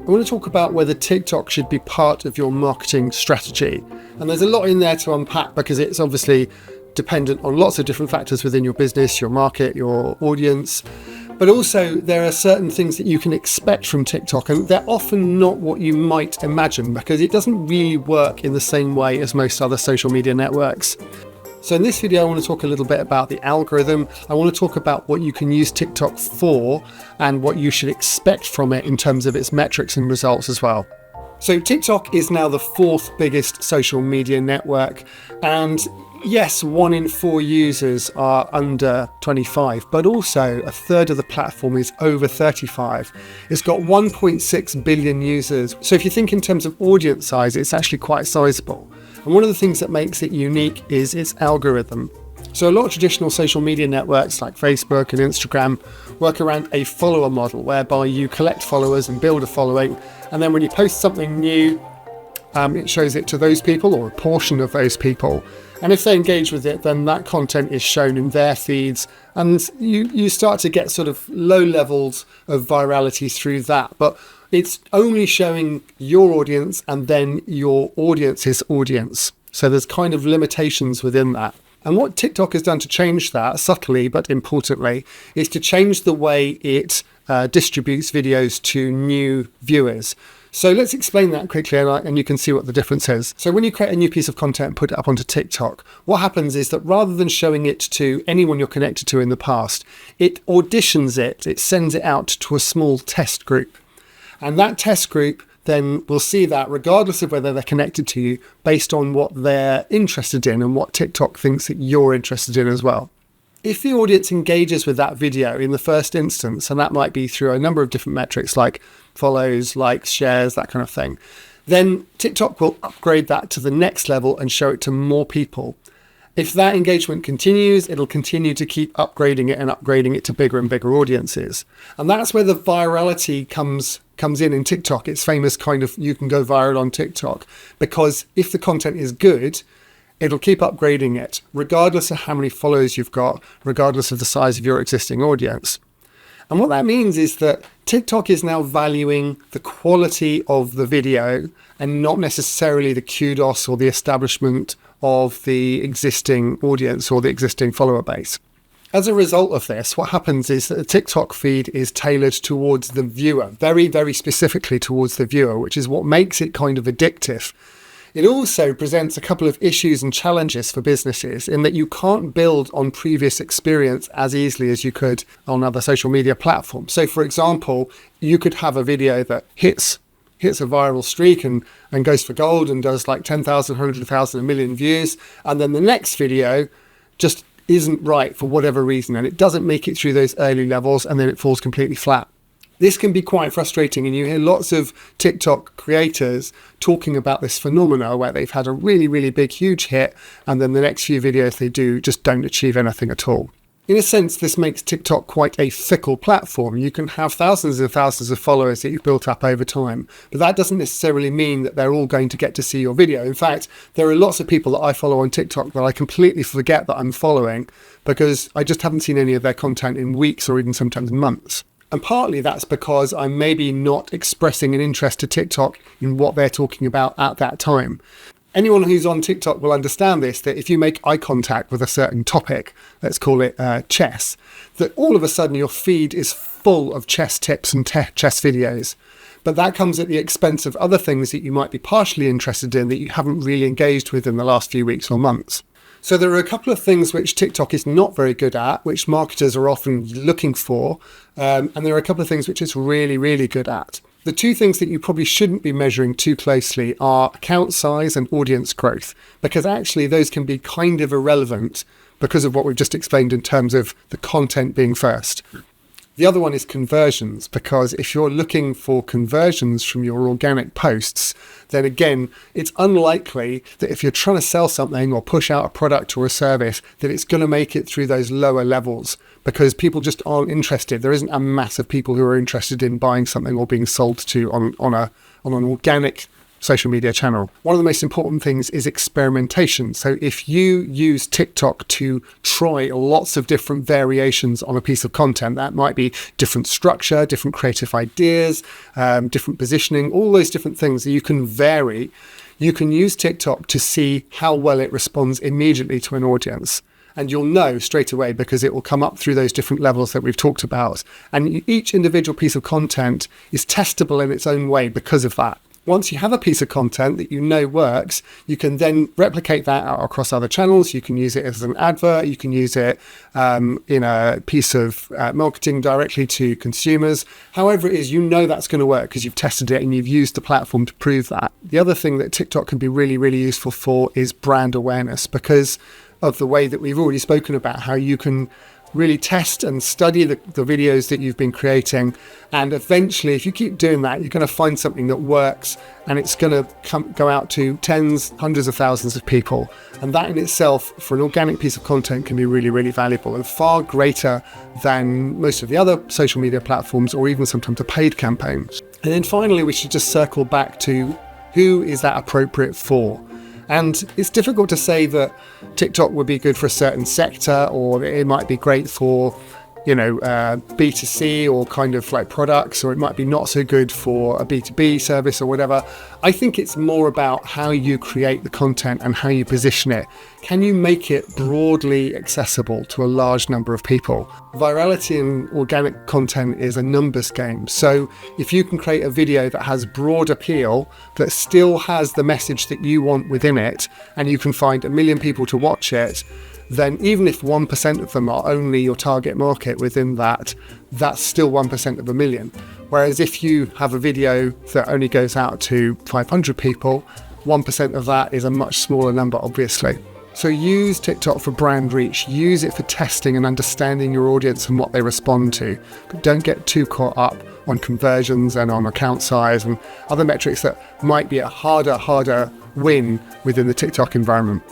I want to talk about whether TikTok should be part of your marketing strategy. And there's a lot in there to unpack because it's obviously dependent on lots of different factors within your business, your market, your audience. But also there are certain things that you can expect from TikTok, and they're often not what you might imagine because it doesn't really work in the same way as most other social media networks. So in this video, I want to talk a little bit about the algorithm. I want to talk about what you can use TikTok for and what you should expect from it in terms of its metrics and results as well. So TikTok is now the fourth biggest social media network. And yes, 1 in 4 users are under 25, but also a third of the platform is over 35. It's got 1.6 billion users. So if you think in terms of audience size, it's actually quite sizable. And one of the things that makes it unique is its algorithm. So a lot of traditional social media networks like Facebook and Instagram work around a follower model whereby you collect followers and build a following. And then when you post something new, it shows it to those people or a portion of those people. And if they engage with it, then that content is shown in their feeds. And you start to get sort of low levels of virality through that. But it's only showing your audience and then your audience's audience. So there's kind of limitations within that. And what TikTok has done to change that, subtly but importantly, is to change the way it distributes videos to new viewers. So let's explain that quickly and you can see what the difference is. So when you create a new piece of content and put it up onto TikTok, what happens is that rather than showing it to anyone you're connected to in the past, it auditions it sends it out to a small test group. And that test group then will see that regardless of whether they're connected to you based on what they're interested in and what TikTok thinks that you're interested in as well. If the audience engages with that video in the first instance, and that might be through a number of different metrics like follows, likes, shares, that kind of thing, then TikTok will upgrade that to the next level and show it to more people. If that engagement continues, it'll continue to keep upgrading it and upgrading it to bigger and bigger audiences. And that's where the virality comes in TikTok. It's famous kind of, you can go viral on TikTok, because if the content is good, it'll keep upgrading it, regardless of how many followers you've got, regardless of the size of your existing audience. And what that means is that TikTok is now valuing the quality of the video and not necessarily the kudos or the establishment of the existing audience or the existing follower base. As a result of this, what happens is that the TikTok feed is tailored towards the viewer, very, very specifically towards the viewer, which is what makes it kind of addictive. It also presents a couple of issues and challenges for businesses in that you can't build on previous experience as easily as you could on other social media platforms. So for example, you could have a video that hits a viral streak and goes for gold and does like 10,000, 100,000, a million views. And then the next video just isn't right for whatever reason. And it doesn't make it through those early levels and then it falls completely flat. This can be quite frustrating, and you hear lots of TikTok creators talking about this phenomena where they've had a really, really big, huge hit, and then the next few videos they do just don't achieve anything at all. In a sense, this makes TikTok quite a fickle platform. You can have thousands and thousands of followers that you've built up over time, but that doesn't necessarily mean that they're all going to get to see your video. In fact, there are lots of people that I follow on TikTok that I completely forget that I'm following because I just haven't seen any of their content in weeks or even sometimes months. And partly that's because I'm maybe not expressing an interest to TikTok in what they're talking about at that time. Anyone who's on TikTok will understand this, that if you make eye contact with a certain topic, let's call it chess, that all of a sudden your feed is full of chess tips and chess videos. But that comes at the expense of other things that you might be partially interested in that you haven't really engaged with in the last few weeks or months. So there are a couple of things which TikTok is not very good at, which marketers are often looking for. And there are a couple of things which it's really, really good at. The two things that you probably shouldn't be measuring too closely are account size and audience growth, because actually those can be kind of irrelevant because of what we've just explained in terms of the content being first. The other one is conversions, because if you're looking for conversions from your organic posts, then again, it's unlikely that if you're trying to sell something or push out a product or a service, that it's going to make it through those lower levels, because people just aren't interested. There isn't a mass of people who are interested in buying something or being sold to on an organic social media channel. One of the most important things is experimentation. So if you use TikTok to try lots of different variations on a piece of content, that might be different structure, different creative ideas, different positioning, all those different things that you can vary. You can use TikTok to see how well it responds immediately to an audience. And you'll know straight away because it will come up through those different levels that we've talked about. And each individual piece of content is testable in its own way because of that. Once you have a piece of content that you know works, you can then replicate that out across other channels. You can use it as an advert. You can use it in a piece of marketing directly to consumers. However it is, you know that's going to work because you've tested it and you've used the platform to prove that. The other thing that TikTok can be really, really useful for is brand awareness, because of the way that we've already spoken about how you can really test and study the videos that you've been creating. And eventually, if you keep doing that, you're going to find something that works and it's going to go out to tens, hundreds of thousands of people. And that in itself, for an organic piece of content, can be really, really valuable and far greater than most of the other social media platforms or even sometimes a paid campaigns. And then finally, we should just circle back to who is that appropriate for? And it's difficult to say that TikTok would be good for a certain sector, or it might be great for, B2C or kind of like products, or it might be not so good for a B2B service or whatever. I think it's more about how you create the content and how you position it. Can you make it broadly accessible to a large number of people? Virality in organic content is a numbers game. So if you can create a video that has broad appeal, that still has the message that you want within it, and you can find 1 million people to watch it, then even if 1% of them are only your target market within that, that's still 1% of 1 million. Whereas if you have a video that only goes out to 500 people, 1% of that is a much smaller number, obviously. So use TikTok for brand reach, use it for testing and understanding your audience and what they respond to. But don't get too caught up on conversions and on account size and other metrics that might be a harder win within the TikTok environment.